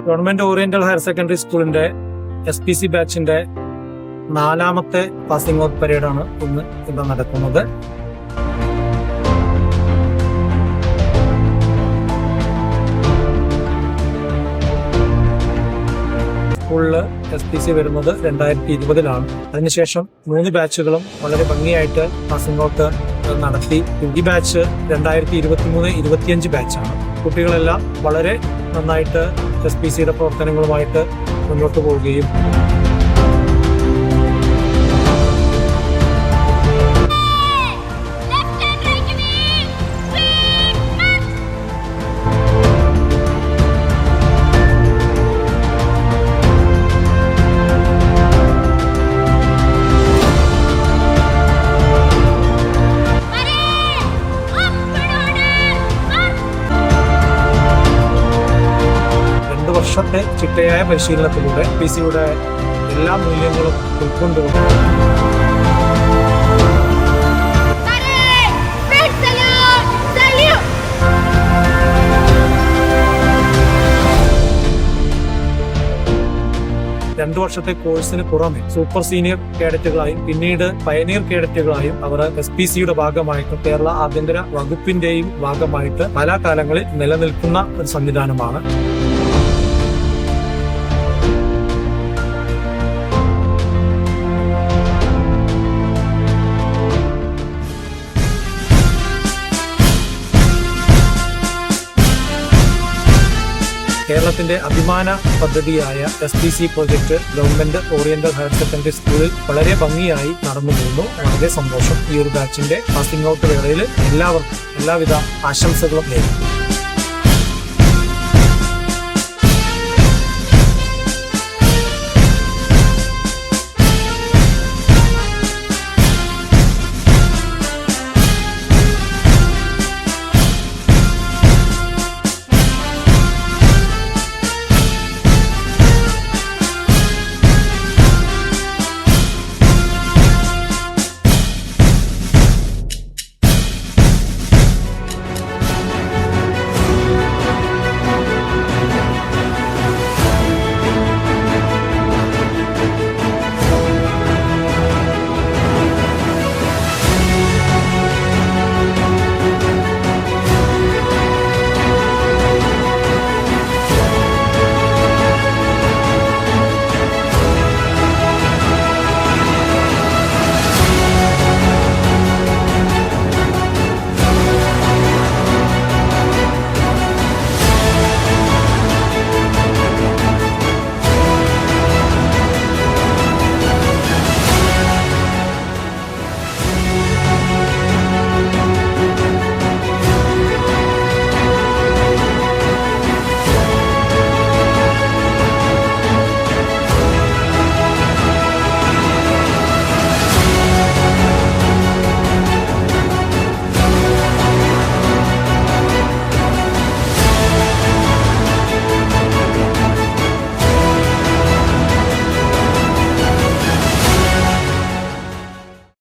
Government oriental higher secondary സ്കൂളിന്റെ SPC ബാച്ചിന്റെ 4ാമത്തെ passing out പരേഡാണ് ഇന്ന് ഇവിടെ നടക്കുന്നത്. സ്കൂളില് SPC വരുന്നത് 2020-ലാണ്. അതിനുശേഷം 3 ബാച്ചുകളും വളരെ ഭംഗിയായിട്ട് പാസിംഗ് ഔട്ട് നടത്തി. ഈ ബാച്ച് 2023-25 ബാച്ചാണ്. കുട്ടികളെല്ലാം വളരെ നന്നായിട്ട് SPCയുടെ പ്രവർത്തനങ്ങളുമായിട്ട് മുന്നോട്ട് പോവുകയും വർഷത്തെ ചിട്ടയായ പരിശീലനത്തിലൂടെ SPCയുടെ എല്ലാ മൂല്യങ്ങളും ഉൾക്കൊണ്ടുകൊണ്ട് രണ്ടു വർഷത്തെ കോഴ്സിന് പുറമെ സൂപ്പർ സീനിയർ കേഡറ്റുകളായും പിന്നീട് പയനീർ കേഡറ്റുകളായും അവർ SPCയുടെ ഭാഗമായിട്ടും കേരള ആഭ്യന്തര വകുപ്പിന്റെയും ഭാഗമായിട്ട് കാലാകാലങ്ങളിൽ നിലനിൽക്കുന്ന ഒരു സംവിധാനമാണ്. കേരളത്തിന്റെ അഭിമാന പദ്ധതിയായ SPC project government oriental higher secondary സ്കൂളിൽ വളരെ ഭംഗിയായി നടന്നു പോകുന്നു. വളരെ സന്തോഷം. ഈ ഒരു ബാച്ചിന്റെ പാസിംഗ് ഔട്ട് വേളയിൽ എല്ലാവർക്കും എല്ലാവിധ ആശംസകളും നേരുന്നു.